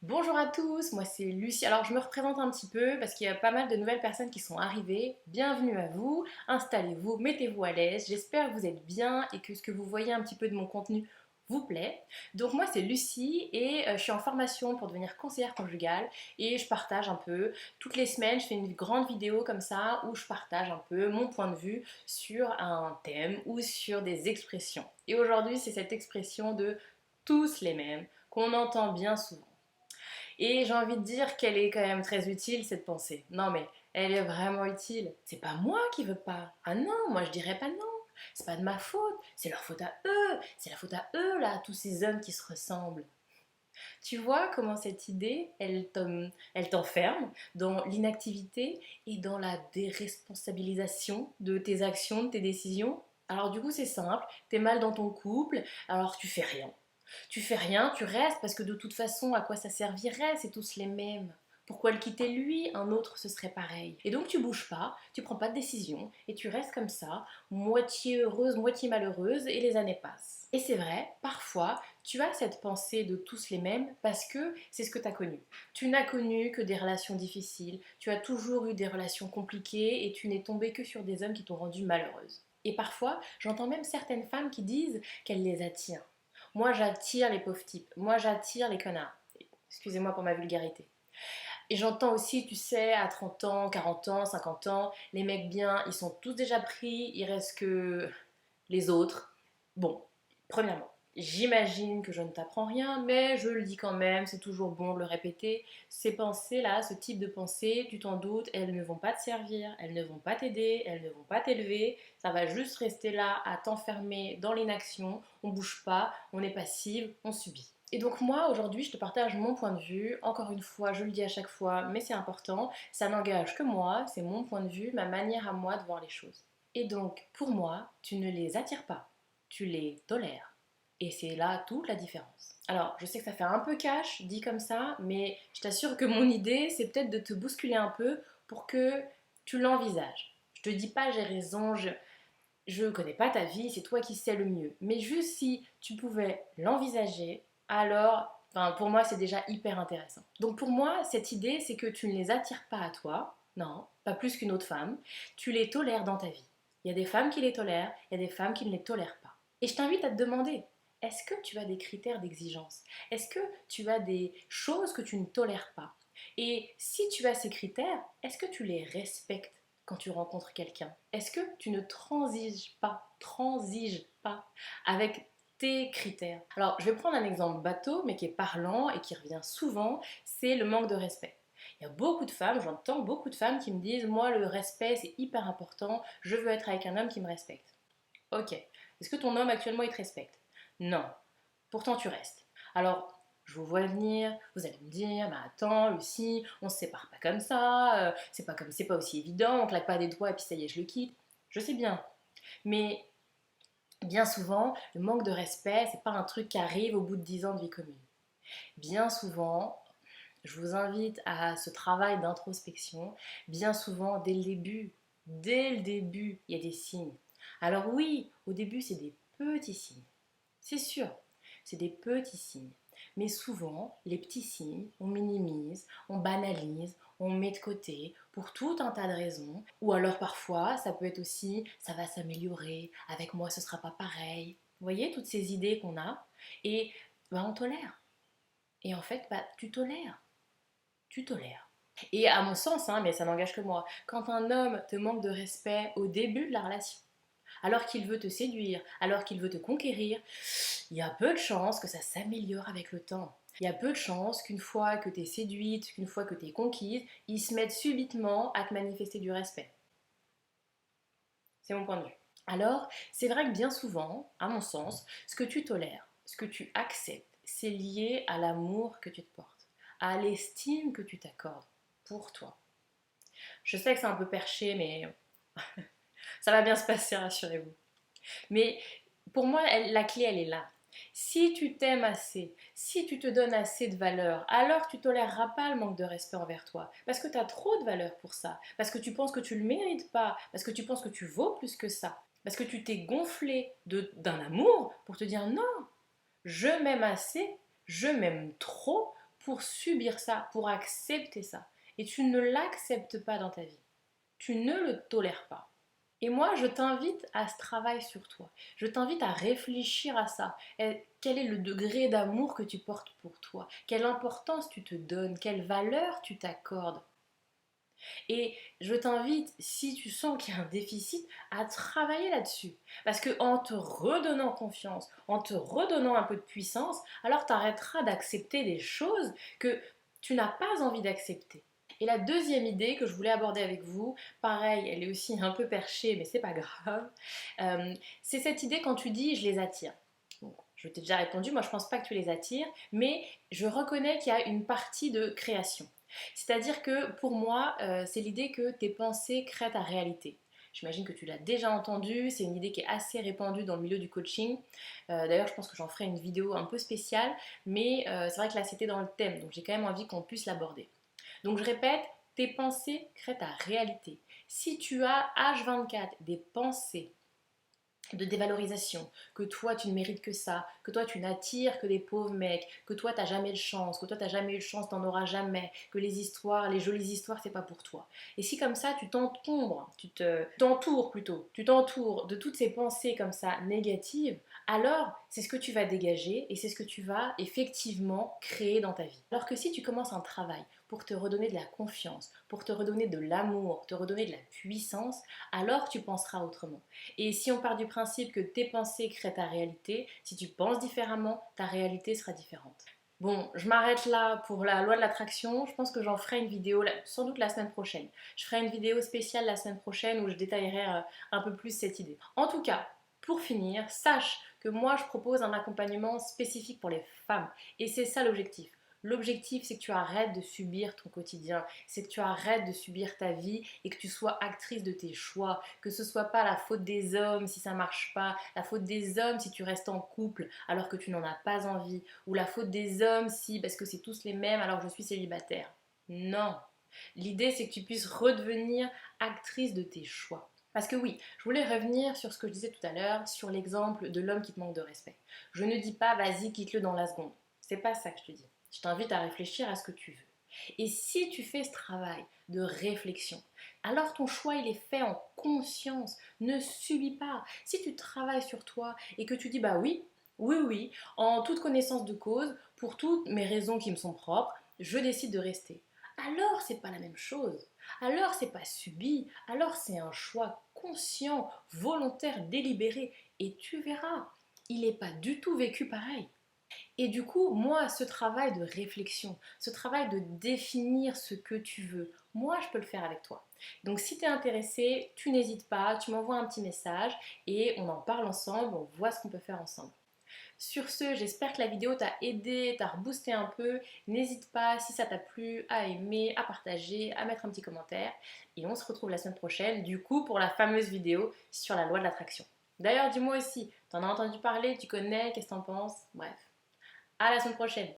Bonjour à tous, moi c'est Lucie. Alors je me représente un petit peu parce qu'il y a pas mal de nouvelles personnes qui sont arrivées. Bienvenue à vous, installez-vous, mettez-vous à l'aise. J'espère que vous êtes bien et que ce que vous voyez un petit peu de mon contenu vous plaît. Donc moi c'est Lucie et je suis en formation pour devenir conseillère conjugale et je partage un peu. Toutes les semaines je fais une grande vidéo comme ça où je partage un peu mon point de vue sur un thème ou sur des expressions. Et aujourd'hui c'est cette expression de tous les mêmes qu'on entend bien souvent. Et j'ai envie de dire qu'elle est quand même très utile, cette pensée. Non mais, elle est vraiment utile. C'est pas moi qui veux pas. Ah non, moi je dirais pas non. C'est pas de ma faute, c'est leur faute à eux. C'est la faute à eux là, tous ces hommes qui se ressemblent. Tu vois comment cette idée, elle t'enferme dans l'inactivité et dans la déresponsabilisation de tes actions, de tes décisions. Alors du coup c'est simple, t'es mal dans ton couple, alors tu fais rien. Tu fais rien, tu restes parce que de toute façon, à quoi ça servirait? C'est tous les mêmes. Pourquoi le quitter lui? Un autre, ce serait pareil. Et donc tu bouges pas, tu prends pas de décision et tu restes comme ça, moitié heureuse, moitié malheureuse et les années passent. Et c'est vrai, parfois, tu as cette pensée de tous les mêmes parce que c'est ce que tu as connu. Tu n'as connu que des relations difficiles, tu as toujours eu des relations compliquées et tu n'es tombée que sur des hommes qui t'ont rendue malheureuse. Et parfois, j'entends même certaines femmes qui disent qu'elles les attirent. Moi, j'attire les pauvres types. Moi, j'attire les connards. Excusez-moi pour ma vulgarité. Et j'entends aussi, tu sais, à 30 ans, 40 ans, 50 ans, les mecs bien, ils sont tous déjà pris, il reste que les autres. Bon, premièrement, j'imagine que je ne t'apprends rien, mais je le dis quand même, c'est toujours bon de le répéter. Ces pensées-là, ce type de pensées, tu t'en doutes, elles ne vont pas te servir, elles ne vont pas t'aider, elles ne vont pas t'élever. Ça va juste rester là à t'enfermer dans l'inaction. On bouge pas, on est passive, on subit. Et donc moi aujourd'hui je te partage mon point de vue, encore une fois je le dis à chaque fois mais c'est important, ça n'engage que moi, c'est mon point de vue, ma manière à moi de voir les choses. Et donc pour moi tu ne les attires pas, tu les tolères. Et c'est là toute la différence. Alors je sais que ça fait un peu cash dit comme ça, mais je t'assure que mon idée c'est peut-être de te bousculer un peu pour que tu l'envisages. Je te dis pas j'ai raison, je connais pas ta vie, c'est toi qui sais le mieux. Mais juste si tu pouvais l'envisager, alors, enfin, pour moi, c'est déjà hyper intéressant. Donc pour moi, cette idée, c'est que tu ne les attires pas à toi, non, pas plus qu'une autre femme, tu les tolères dans ta vie. Il y a des femmes qui les tolèrent, il y a des femmes qui ne les tolèrent pas. Et je t'invite à te demander, est-ce que tu as des critères d'exigence? Est-ce que tu as des choses que tu ne tolères pas? Et si tu as ces critères, est-ce que tu les respectes quand tu rencontres quelqu'un? Est-ce que tu ne transiges pas avec tes critères? Alors, je vais prendre un exemple bateau, mais qui est parlant et qui revient souvent, c'est le manque de respect. Il y a beaucoup de femmes, j'entends beaucoup de femmes qui me disent, moi, le respect, c'est hyper important, je veux être avec un homme qui me respecte. Ok. Est-ce que ton homme actuellement, il te respecte? Non. Pourtant, tu restes. Alors, je vous vois venir, vous allez me dire, mais attends, Lucie, on se sépare pas comme ça, c'est pas aussi évident, on claque pas des doigts et puis ça y est, je le quitte. Je sais bien. Mais bien souvent, le manque de respect, c'est pas un truc qui arrive au bout de 10 ans de vie commune. Bien souvent, je vous invite à ce travail d'introspection. Bien souvent, dès le début, il y a des signes. Alors oui, au début, c'est des petits signes. C'est sûr, c'est des petits signes. Mais souvent, les petits signes, on minimise, on banalise, on met de côté pour tout un tas de raisons. Ou alors parfois, ça peut être aussi, ça va s'améliorer, avec moi ce sera pas pareil. Vous voyez, toutes ces idées qu'on a, et on tolère. Et en fait, tu tolères, tu tolères. Et à mon sens, hein, mais ça n'engage que moi, quand un homme te manque de respect au début de la relation, alors qu'il veut te séduire, alors qu'il veut te conquérir, il y a peu de chances que ça s'améliore avec le temps. Il y a peu de chances qu'une fois que tu es séduite, qu'une fois que tu es conquise, il se mette subitement à te manifester du respect. C'est mon point de vue. Alors, c'est vrai que bien souvent, à mon sens, ce que tu tolères, ce que tu acceptes, c'est lié à l'amour que tu te portes, à l'estime que tu t'accordes pour toi. Je sais que c'est un peu perché, mais ça va bien se passer, rassurez-vous. Mais pour moi, la clé, elle est là. Si tu t'aimes assez, si tu te donnes assez de valeur, alors tu toléreras pas le manque de respect envers toi. Parce que tu as trop de valeur pour ça. Parce que tu penses que tu le mérites pas. Parce que tu penses que tu vaux plus que ça. Parce que tu t'es gonflé d'un amour pour te dire non, je m'aime assez, je m'aime trop pour subir ça, pour accepter ça. Et tu ne l'acceptes pas dans ta vie. Tu ne le tolères pas. Et moi, je t'invite à ce travail sur toi. Je t'invite à réfléchir à ça. Et quel est le degré d'amour que tu portes pour toi? Quelle importance tu te donnes? Quelle valeur tu t'accordes? Et je t'invite, si tu sens qu'il y a un déficit, à travailler là-dessus. Parce que en te redonnant confiance, en te redonnant un peu de puissance, alors tu arrêteras d'accepter des choses que tu n'as pas envie d'accepter. Et la deuxième idée que je voulais aborder avec vous, pareil, elle est aussi un peu perchée, mais c'est pas grave, c'est cette idée quand tu dis je les attire. Bon, je t'ai déjà répondu, moi je pense pas que tu les attires, mais je reconnais qu'il y a une partie de création. C'est-à-dire que pour moi, c'est l'idée que tes pensées créent ta réalité. J'imagine que tu l'as déjà entendu, c'est une idée qui est assez répandue dans le milieu du coaching. D'ailleurs, je pense que j'en ferai une vidéo un peu spéciale, mais c'est vrai que là c'était dans le thème, donc j'ai quand même envie qu'on puisse l'aborder. Donc je répète, tes pensées créent ta réalité. Si tu as H24 des pensées de dévalorisation, que toi tu ne mérites que ça, que toi tu n'attires que des pauvres mecs, que toi t'as jamais de chance, que toi t'as jamais eu de chance, t'en auras jamais, que les histoires, les jolies histoires c'est pas pour toi. Et si comme ça tu t'encombres, tu t'entoures de toutes ces pensées comme ça négatives, alors c'est ce que tu vas dégager et c'est ce que tu vas effectivement créer dans ta vie. Alors que si tu commences un travail pour te redonner de la confiance, pour te redonner de l'amour, te redonner de la puissance, alors tu penseras autrement. Et si on part du principe que tes pensées créent ta réalité, si tu penses différemment, ta réalité sera différente. Bon, je m'arrête là pour la loi de l'attraction. Je pense que j'en ferai une vidéo sans doute la semaine prochaine. Je ferai une vidéo spéciale la semaine prochaine où je détaillerai un peu plus cette idée. En tout cas, pour finir, sache que moi je propose un accompagnement spécifique pour les femmes. Et c'est ça l'objectif. L'objectif, c'est que tu arrêtes de subir ton quotidien, c'est que tu arrêtes de subir ta vie et que tu sois actrice de tes choix, que ce soit pas la faute des hommes si ça marche pas, la faute des hommes si tu restes en couple alors que tu n'en as pas envie, ou la faute des hommes si parce que c'est tous les mêmes alors je suis célibataire. Non. L'idée, c'est que tu puisses redevenir actrice de tes choix. Parce que oui, je voulais revenir sur ce que je disais tout à l'heure, sur l'exemple de l'homme qui te manque de respect. Je ne dis pas vas-y, quitte-le dans la seconde. C'est pas ça que je te dis. Je t'invite à réfléchir à ce que tu veux. Et si tu fais ce travail de réflexion, alors ton choix il est fait en conscience, ne subis pas. Si tu travailles sur toi et que tu dis bah oui, oui, oui, en toute connaissance de cause, pour toutes mes raisons qui me sont propres, je décide de rester. Alors c'est pas la même chose. Alors c'est pas subi, alors c'est un choix conscient, volontaire, délibéré. Et tu verras, il n'est pas du tout vécu pareil. Et du coup, moi, ce travail de réflexion, ce travail de définir ce que tu veux, moi, je peux le faire avec toi. Donc, si tu es intéressé, tu n'hésites pas, tu m'envoies un petit message et on en parle ensemble, on voit ce qu'on peut faire ensemble. Sur ce, j'espère que la vidéo t'a aidé, t'a reboosté un peu. N'hésite pas, si ça t'a plu, à aimer, à partager, à mettre un petit commentaire. Et on se retrouve la semaine prochaine, du coup, pour la fameuse vidéo sur la loi de l'attraction. D'ailleurs, dis-moi aussi, t'en as entendu parler, tu connais, qu'est-ce que t'en penses? Bref. À la semaine prochaine.